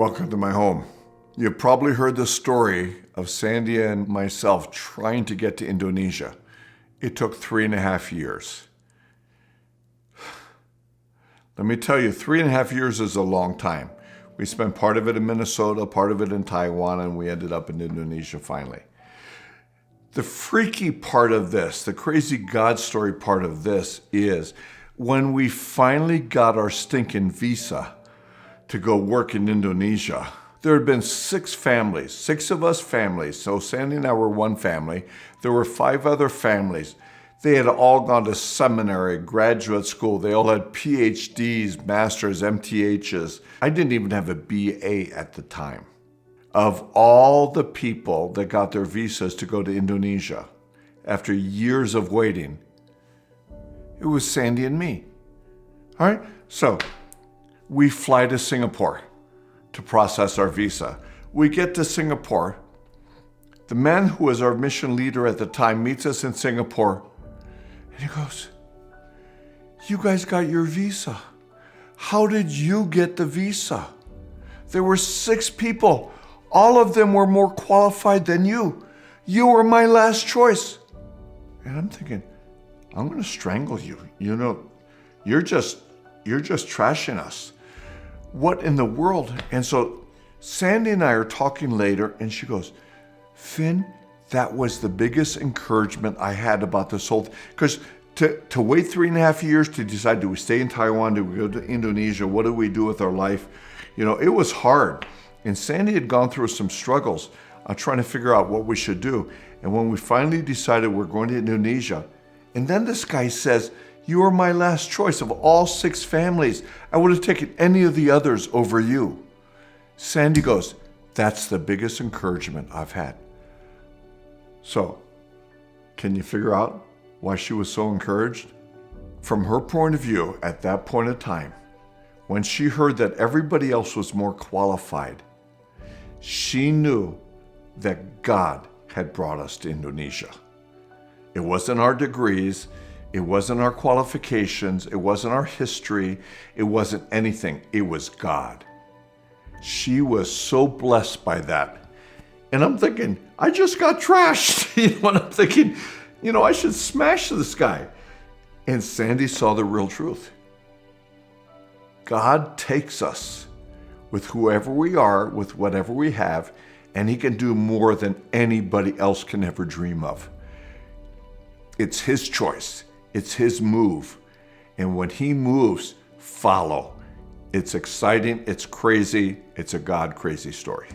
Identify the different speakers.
Speaker 1: Welcome to my home. You've probably heard the story of Sandy and myself trying to get to Indonesia. It took 3.5 years. Let me tell you, 3.5 years is a long time. We spent part of it in Minnesota, part of it in Taiwan, and we ended up in Indonesia finally. The freaky part of this, the crazy God story part of this is when we finally got our stinking visa to go work in Indonesia, there had been 6 families, 6 of us families. So Sandy and I were one family. There were 5 other families. They had all gone to seminary, graduate school. They all had PhDs, masters, MTHs. I didn't even have a BA at the time. Of all the people that got their visas to go to Indonesia, after years of waiting, it was Sandy and me. All right, so we fly to Singapore to process our visa. We get to Singapore. The man who was our mission leader at the time meets us in Singapore, and he goes, "You guys got your visa. How did you get the visa? There were 6 people. All of them were more qualified than you. You were my last choice." And I'm thinking, I'm going to strangle you. You know, you're just trashing us. What in the world? And so Sandy and I are talking later, and she goes, "Finn, that was the biggest encouragement I had about this whole thing." Because to wait 3.5 years to decide, do we stay in Taiwan? Do we go to Indonesia? What do we do with our life? You know, it was hard. And Sandy had gone through some struggles on trying to figure out what we should do. And when we finally decided we're going to Indonesia, and then this guy says, "You are my last choice of all 6 families. I would have taken any of the others over you." Sandy goes, "That's the biggest encouragement I've had." So, can you figure out why she was so encouraged? From her point of view, at that point in time, when she heard that everybody else was more qualified, she knew that God had brought us to Indonesia. It wasn't our degrees, it wasn't our qualifications, it wasn't our history, it wasn't anything, it was God. She was so blessed by that. And I'm thinking, I just got trashed. You know, and I'm thinking, I should smash this guy. And Sandy saw the real truth. God takes us with whoever we are, with whatever we have, and He can do more than anybody else can ever dream of. It's His choice. It's His move. And when He moves, follow. It's exciting. It's crazy. It's a God crazy story.